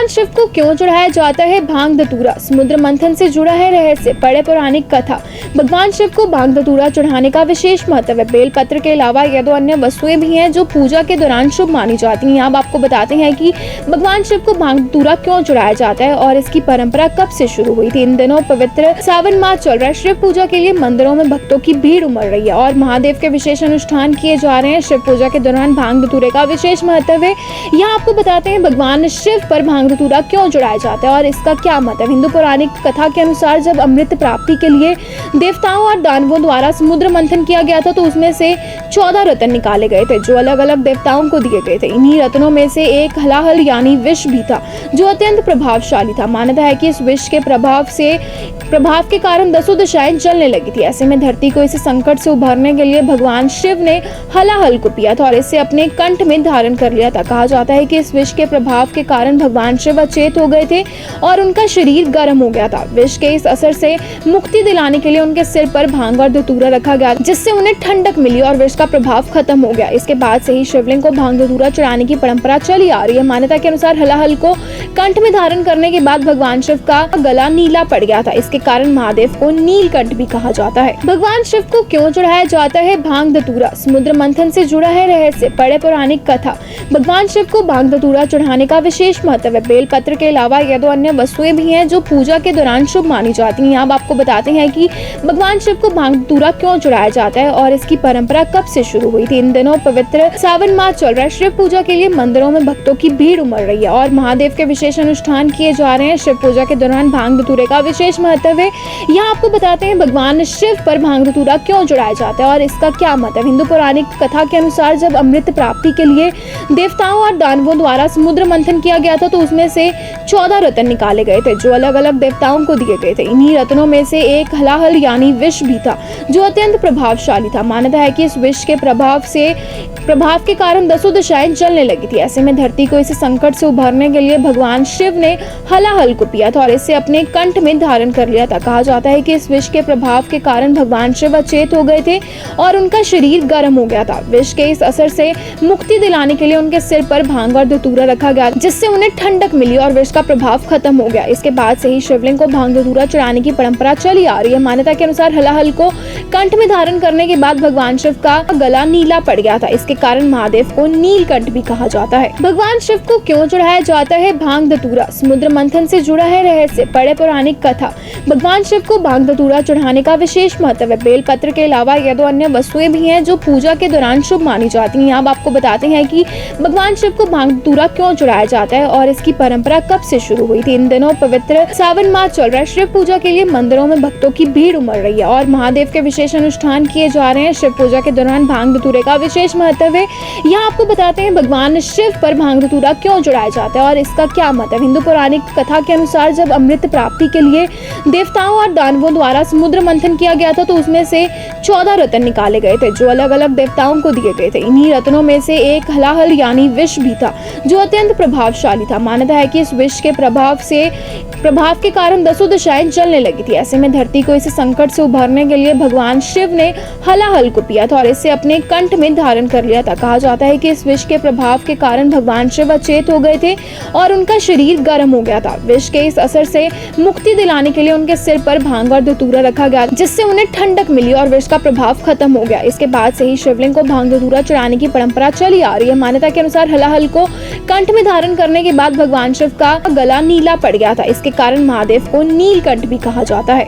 भगवान शिव को क्यों चढ़ाया जाता है भांग धतूरा, समुद्र मंथन से जुड़ा है रहस्य, पढ़े पौराणिक कथा। भगवान शिव को भांग धतूरा चढ़ाने का विशेष महत्व है। बेलपत्र के अलावा ये दो अन्य वस्तुएं भी हैं जो पूजा के दौरान शुभ मानी जाती हैं। अब आपको बताते हैं कि भगवान शिव को भांग धतूरा क्यों चढ़ाया जाता है और इसकी परंपरा कब से शुरू हुई थी। इन दिनों पवित्र सावन माह चल रहा है। शिव पूजा के लिए मंदिरों में भक्तों की भीड़ उमड़ रही है और महादेव के विशेष अनुष्ठान किए जा रहे हैं। शिव पूजा के दौरान भांग धतूरे का विशेष महत्व है। यहाँ आपको बताते हैं भगवान शिव पर भांग धतूरा क्यों चढ़ाया जाता है और इसका क्या मतलब। हिंदू पौराणिक कथा के अनुसार जब अमृत प्राप्ति के लिए देवताओं और दानवों द्वारा समुद्र मंथन किया गया था तो उसमें से 14 रत्न निकाले गए थे जो अलग अलग देवताओं को दिए गए थे। इन्हीं रत्नों में से एक हलाहल यानी विष भी था जो अत्यंत प्रभावशाली था। मान्यता है कि इस विष के प्रभाव के कारण 10 दिशाएं जलने लगी थी। ऐसे में धरती को इस संकट से उभरने के लिए भगवान शिव ने हलाहल को पिया था और इसे अपने कंठ में धारण कर लिया था। कहा जाता है कि इस विष के प्रभाव के कारण भगवान शिव अचेत हो गए थे और उनका शरीर गर्म हो गया था। विष के इस असर से मुक्ति दिलाने के लिए उनके सिर पर भांग और धतूरा रखा गया जिससे उन्हें ठंडक मिली और विष का प्रभाव खत्म हो गया। इसके बाद से ही शिवलिंग को भांग धतूरा चढ़ाने की परंपरा चली आ रही है। मान्यता के अनुसार हलाहल को कंठ में धारण करने के बाद भगवान शिव का गला नीला पड़ गया था। इसके कारण महादेव को नीलकंठ भी कहा जाता है। भगवान शिव को क्यों चढ़ाया जाता है भांग धतूरा, समुद्र मंथन से जुड़ा है रहस्य, पढ़े पौराणिक कथा। भगवान शिव को भांग धतूरा चढ़ाने का विशेष महत्व है। बेलपत्र के अलावा ये दो अन्य वस्तुएं भी हैं जो पूजा के दौरान शुभ मानी जाती हैं। अब आपको बताते हैं कि भगवान शिव को भांग धतूरा क्यों चढ़ाया जाता है और इसकी परंपरा कब से शुरू हुई थी। इन दिनों पवित्र सावन माह चल रहा है। शिव पूजा के लिए मंदिरों में भक्तों की भीड़ उमड़ रही है और महादेव के विशेष अनुष्ठान किए जा रहे हैं। शिव पूजा के दौरान भांग धतूरे का विशेष महत्व है। यहाँ आपको बताते हैं भगवान शिव पर भांग धतूरा क्यों चढ़ाया जाता है और इसका क्या मतलब। हिंदू पौराणिक कथा के अनुसार जब अमृत प्राप्ति के लिए देवताओं और दानवों द्वारा समुद्र मंथन किया गया था तो उसमें से 14 रत्न निकाले गए थे जो अलग अलग देवताओं को दिए गए थे। इन्हीं रत्नों में से एक हलाहल यानी विष भी था जो अत्यंत प्रभावशाली था। मान्यता है कि इस विष के प्रभाव के कारण 10 दिशाएं जलने लगी थी। ऐसे में धरती को इस संकट से उभरने के लिए भगवान शिव ने हलाहल को पिया था और इसे अपने कंठ में धारण कर लिया था। कहा जाता है कि इस विष के प्रभाव के कारण भगवान शिव अचेत हो गए थे और उनका शरीर गर्म हो गया था। विष के इस असर से मुक्ति दिलाने के लिए उनके सिर पर भांग और धतूरा रखा गया जिससे उन्हें ठंडक मिली और विष का प्रभाव खत्म हो गया। इसके बाद से ही शिवलिंग को भांग धतूरा चढ़ाने की परंपरा चली आ रही है। मान्यता के अनुसार हलाहल को कंठ में धारण करने के बाद भगवान शिव का गला नीला पड़ गया था। इसके कारण महादेव को नीलकंठ भी कहा जाता है। भगवान शिव को क्यों चढ़ाया जाता है भांग धतूरा, समुद्र मंथन से जुड़ा है रहस्य, पढ़े पौराणिक कथा। भगवान शिव को भांग धतूरा चढ़ाने का विशेष महत्व है। बेलपत्र के अलावा ये दो अन्य वस्तुएं भी हैं जो पूजा के दौरान शुभ मानी जाती हैं। अब आपको बताते हैं कि भगवान शिव को भांग धतूरा क्यों चढ़ाया जाता है और इसकी परंपरा कब से शुरू हुई थी। इन दिनों पवित्र सावन माह चल रहा है। शिव पूजा के लिए मंदिरों में भक्तों की भीड़ उमड़ रही है और महादेव के विशेष अनुष्ठान किए जा रहे हैं। शिव पूजा के दौरान भांग धतूरे का विशेष महत्व है। यहाँ आपको बताते हैं भगवान शिव पर भांग धतूरा क्यों चढ़ाया जाता है और इसका क्या मतलब। हिंदू पौराणिक कथा के अनुसार जब अमृत प्राप्ति के लिए देवताओं और दानवों द्वारा समुद्र मंथन किया गया था तो उसमें से 14 रत्न निकाले गए थे जो अलग अलग देवताओं को दिए गए थे। इन्हीं रत्नों में से एक हलाहल यानी विष भी था जो अत्यंत प्रभावशाली था। मान्यता है कि इस विष के प्रभाव के कारण 10 दिशाएं जलने लगी थी। ऐसे में धरती को इस संकट से उभरने के लिए भगवान शिव ने हलाहल को पिया था और इसे अपने कंठ में धारण कर लिया था। कहा जाता है कि इस विष के प्रभाव के कारण भगवान शिव अचेत हो गए थे और उनका शरीर गर्म हो गया था। विष के इस असर से मुक्ति दिलाने के लिए उनके सिर पर भांग और धतूरा रखा गया जिससे उन्हें ठंडक मिली और विष का प्रभाव खत्म हो गया। इसके बाद से ही शिवलिंग को भांग धतूरा चढ़ाने की परंपरा चली आ रही है। मान्यता के अनुसार हलाहल को कंठ में धारण करने के बाद भगवान शिव का गला नीला पड़ गया था। इसके कारण महादेव को नीलकंठ भी कहा जाता है।